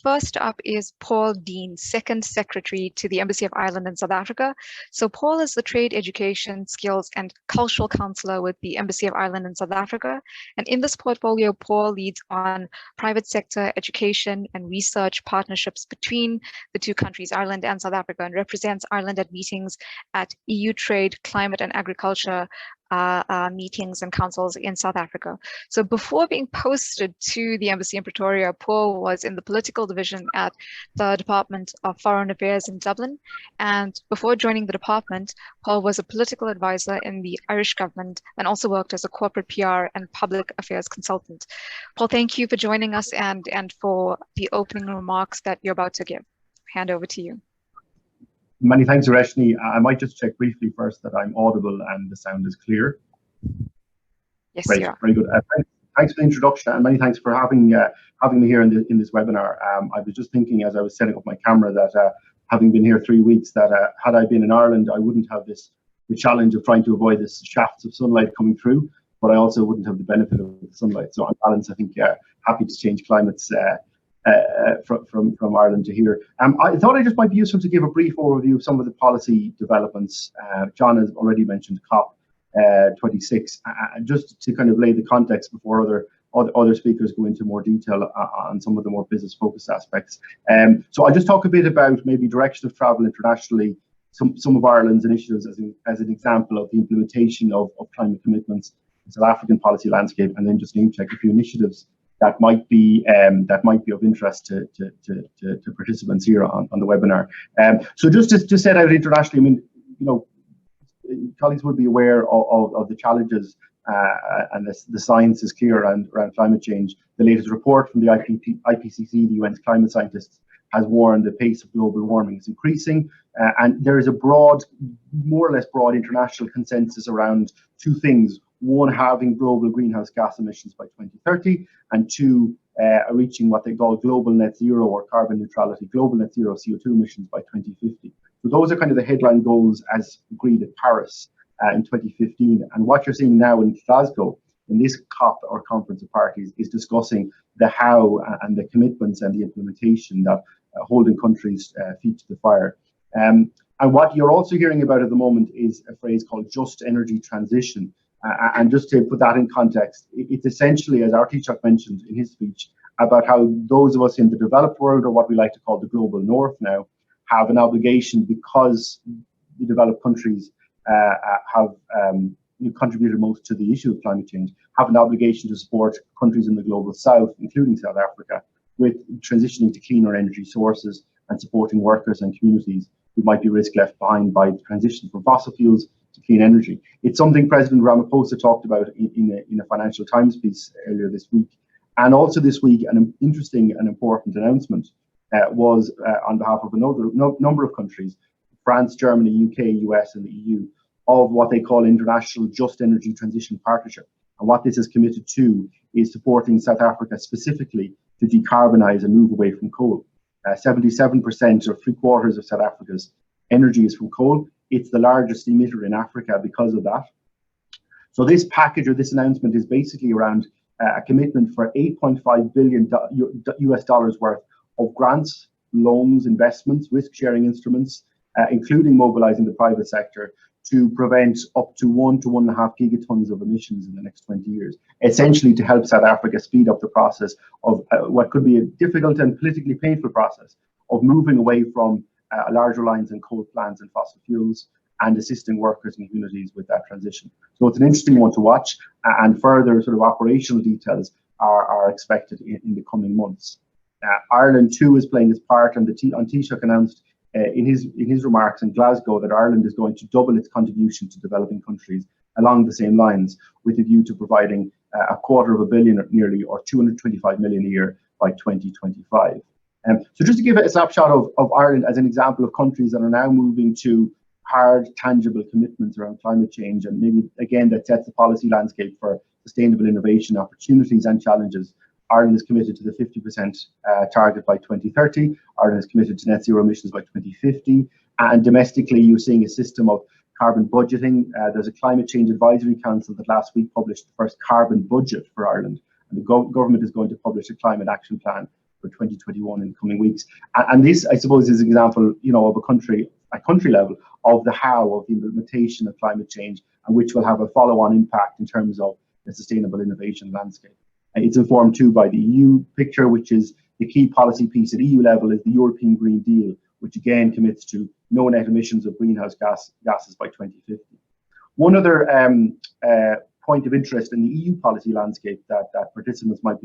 first up is Paul Deane, Second Secretary to the Embassy of Ireland in South Africa. So Paul is the Trade, Education, Skills and Cultural Counsellor with the Embassy of Ireland in South Africa. And in this portfolio, Paul leads on private sector education and research partnerships between the two countries, Ireland and South Africa, and represents Ireland at meetings at EU Trade, Climate and Agriculture meetings and councils in South Africa. So before being posted to the embassy in Pretoria, Paul was in the political division at the Department of Foreign Affairs in Dublin. And before joining the department, Paul was a political advisor in the Irish government and also worked as a corporate PR and public affairs consultant. Paul, thank you for joining us and for the opening remarks that you're about to give. Hand over to you. Many thanks, Reshni. I might just check briefly first that I'm audible and the sound is clear. Yes, great, very good. Thanks for the introduction, and many thanks for having me here in this webinar. I was just thinking as I was setting up my camera that having been here 3 weeks, that had I been in Ireland, I wouldn't have the challenge of trying to avoid the shafts of sunlight coming through, but I also wouldn't have the benefit of the sunlight. So on balance, I think happy to change climates from Ireland to here. I thought it just might be useful to give a brief overview of some of the policy developments. John has already mentioned COP26, just to kind of lay the context before other speakers go into more detail on some of the more business-focused aspects. So I'll just talk a bit about maybe direction of travel internationally, some of Ireland's initiatives as an example of the implementation of climate commitments in South African policy landscape, and then just name check a few initiatives that might be of interest to participants here on the webinar. So just to set out internationally, I mean, you know, colleagues would be aware of the challenges, and the science is clear around climate change. The latest report from the IPCC, the UN's climate scientists, has warned the pace of global warming is increasing, and there is a more or less broad international consensus around two things. One, halving global greenhouse gas emissions by 2030, and two, reaching what they call global net zero or carbon neutrality, global net zero CO2 emissions by 2050. So those are kind of the headline goals as agreed at Paris in 2015. And what you're seeing now in Glasgow, in this COP or Conference of Parties, is discussing the how and the commitments and the implementation that holding countries' feet to the fire. And what you're also hearing about at the moment is a phrase called just energy transition. And just to put that in context, it's essentially, as our Taoiseach mentioned in his speech, about how those of us in the developed world, or what we like to call the global north now, have an obligation, because the developed countries have contributed most to the issue of climate change, have an obligation to support countries in the global south, including South Africa, with transitioning to cleaner energy sources and supporting workers and communities who might be risk left behind by the transition from fossil fuels to clean energy. It's something President Ramaphosa talked about in a Financial Times piece earlier this week. And also this week, an interesting and important announcement was on behalf of a number of countries, France, Germany, UK, US and the EU, of what they call International Just Energy Transition Partnership. And what this is committed to is supporting South Africa specifically to decarbonise and move away from coal. 77% or 3/4 of South Africa's energy is from coal. It's the largest emitter in Africa because of that. So this package, or this announcement, is basically around a commitment for $8.5 billion US dollars worth of grants, loans, investments, risk-sharing instruments, including mobilising the private sector to prevent up to 1 to 1.5 gigatons of emissions in the next 20 years, essentially to help South Africa speed up the process of what could be a difficult and politically painful process of moving away from a large reliance on coal plants and fossil fuels, and assisting workers and communities with that transition. So it's an interesting one to watch, and further sort of operational details are expected in the coming months. Ireland too is playing its part, and Taoiseach announced in his remarks in Glasgow that Ireland is going to double its contribution to developing countries along the same lines, with a view to providing $250 million nearly, or 225 million a year by 2025. So just to give a snapshot of Ireland as an example of countries that are now moving to hard, tangible commitments around climate change, and maybe again that sets the policy landscape for sustainable innovation opportunities and challenges. Ireland is committed to the 50% target by 2030. Ireland is committed to net zero emissions by 2050. And domestically, you're seeing a system of carbon budgeting. There's a Climate Change Advisory Council that last week published the first carbon budget for Ireland. And the government is going to publish a climate action plan for 2021 in the coming weeks. And this, I suppose, is an example, of a country level of the how of the implementation of climate change, and which will have a follow-on impact in terms of the sustainable innovation landscape. It's informed too by the EU picture, which is the key policy piece at EU level is the European Green Deal, which again commits to no net emissions of greenhouse gases by 2050. One other point of interest in the EU policy landscape that participants might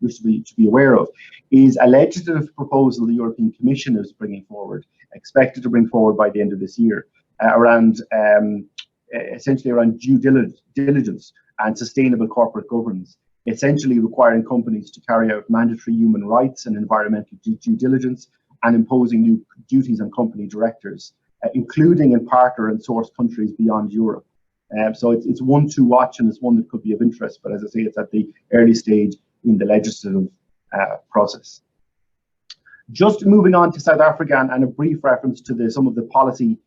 wish to be aware of is a legislative proposal the European Commission is bringing forward, expected to bring forward by the end of this year, essentially around due diligence and sustainable corporate governance, essentially requiring companies to carry out mandatory human rights and environmental due diligence, and imposing new duties on company directors, including in partner and source countries beyond Europe. So it's one to watch, and it's one that could be of interest. But as I say, it's at the early stage in the legislative process. Just moving on to South Africa, and a brief reference to some of the policy,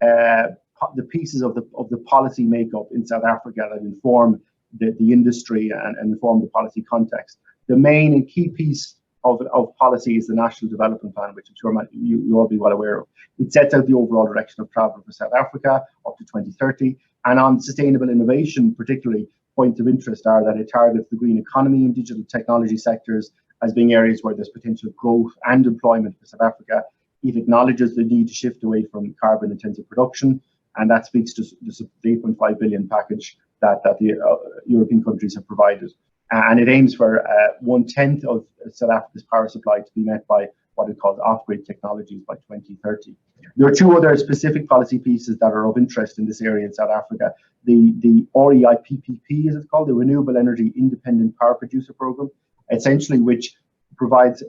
the pieces of the policy makeup in South Africa that inform the industry and inform the policy context. The main and key piece of policy is the National Development Plan, which I'm sure you'll all be well aware of. It sets out the overall direction of travel for South Africa up to 2030. And on sustainable innovation, particularly, points of interest are that it targets the green economy and digital technology sectors as being areas where there's potential growth and employment for South Africa. It acknowledges the need to shift away from carbon-intensive production, and that speaks to the 8.5 billion package that the European countries have provided. And it aims for 1/10 of South Africa's power supply to be met by what it calls off-grid technologies by 2030. There are two other specific policy pieces that are of interest in this area in South Africa. The REIPPP, as it's called, the Renewable Energy Independent Power Producer Program, essentially which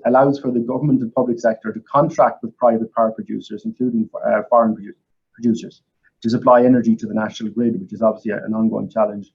allows for the government and public sector to contract with private power producers, including foreign producers, to supply energy to the national grid, which is obviously an ongoing challenge,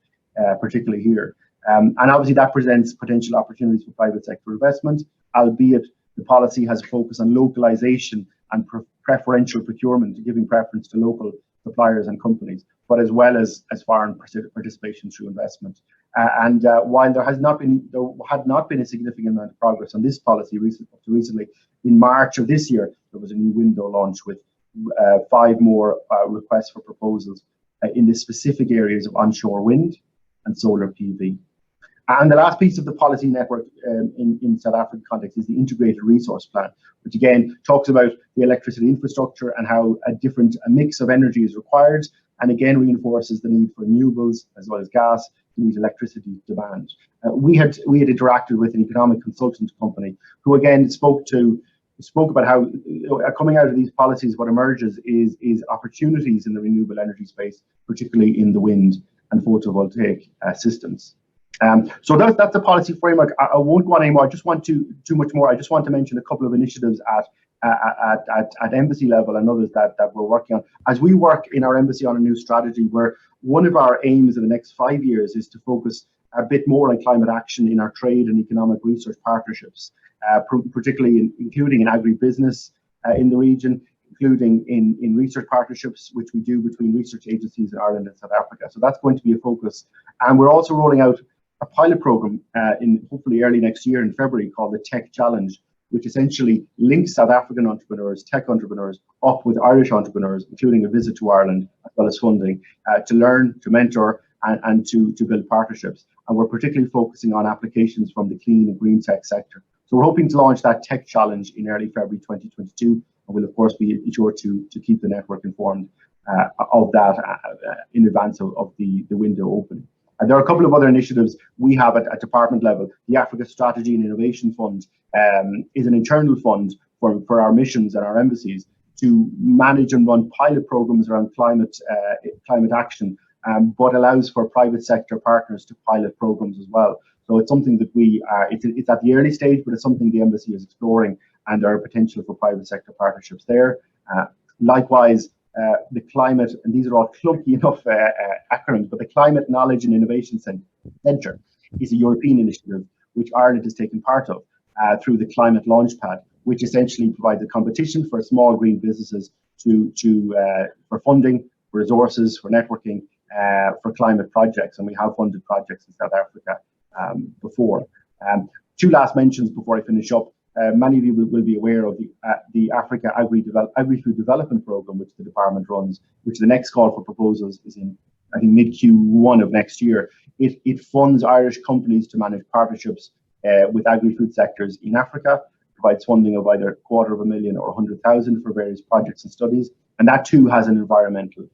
particularly here. And obviously that presents potential opportunities for private sector investment, albeit the policy has a focus on localization and preferential procurement, giving preference to local suppliers and companies, but as well as foreign participation through investment. While there had not been a significant amount of progress on this policy recently, in March of this year, there was a new window launched with 5 more requests for proposals in the specific areas of onshore wind and solar PV. And the last piece of the policy network in South African context is the Integrated Resource Plan, which again talks about the electricity infrastructure and how a mix of energy is required, and again reinforces the need for renewables as well as gas to meet electricity demand. We had interacted with an economic consultant company who again spoke about how coming out of these policies, what emerges is opportunities in the renewable energy space, particularly in the wind and photovoltaic systems. So that's the policy framework. I won't go on anymore. I just want to mention a couple of initiatives at embassy level and others that we're working on. As we work in our embassy on a new strategy, where one of our aims in the next 5 years is to focus a bit more on climate action in our trade and economic research partnerships, particularly including in agribusiness in the region, including in research partnerships, which we do between research agencies in Ireland and South Africa. So that's going to be a focus. And we're also rolling out a pilot program in hopefully early next year in February called the Tech Challenge, which essentially links South African entrepreneurs, tech entrepreneurs, up with Irish entrepreneurs, including a visit to Ireland, as well as funding, to learn, to mentor, and to build partnerships. And we're particularly focusing on applications from the clean and green tech sector. So we're hoping to launch that Tech Challenge in early February 2022, and we'll of course be sure to keep the network informed of that in advance of the window opening. And there are a couple of other initiatives we have at department level. The Africa Strategy and Innovation Fund is an internal fund for our missions and our embassies to manage and run pilot programs around climate action, but allows for private sector partners to pilot programs as well. So it's something that it's at the early stage, but it's something the embassy is exploring, and there are potential for private sector partnerships there. Likewise, the climate, and these are all clunky enough acronyms, but the Climate Knowledge and Innovation Centre is a European initiative which Ireland has taken part of through the Climate Launchpad, which essentially provides a competition for small green businesses for funding, for resources, for networking, for climate projects, and we have funded projects in South Africa before. Two last mentions before I finish up. Many of you will be aware of the Africa Agri-Food Development Programme, which the department runs, which the next call for proposals is in, I think, mid-Q1 of next year. It funds Irish companies to manage partnerships with agri-food sectors in Africa, provides funding of either $250,000 or $100,000 for various projects and studies, and that too has an environmental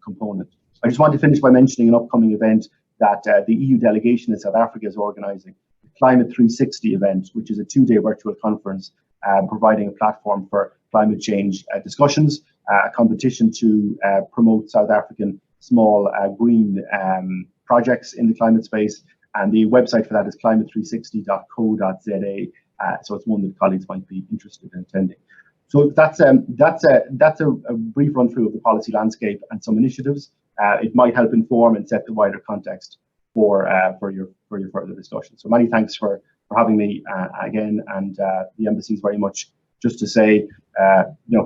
component. I just want to finish by mentioning an upcoming event that the EU delegation in South Africa is organising, the Climate 360 event, which is a 2-day virtual conference providing a platform for climate change discussions, a competition to promote South African small green projects in the climate space. And the website for that is climate360.co.za. So it's one that colleagues might be interested in attending. So that's a brief run through of the policy landscape and some initiatives. It might help inform and set the wider context for your further discussion. So many thanks for having me again, and the embassy is very much just to say,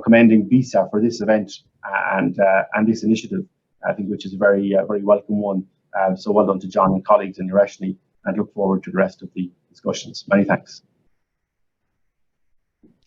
commending BISA for this event and this initiative, I think, which is a very welcome one. So well done to John and colleagues in Ureshni, and look forward to the rest of the discussions. Many thanks.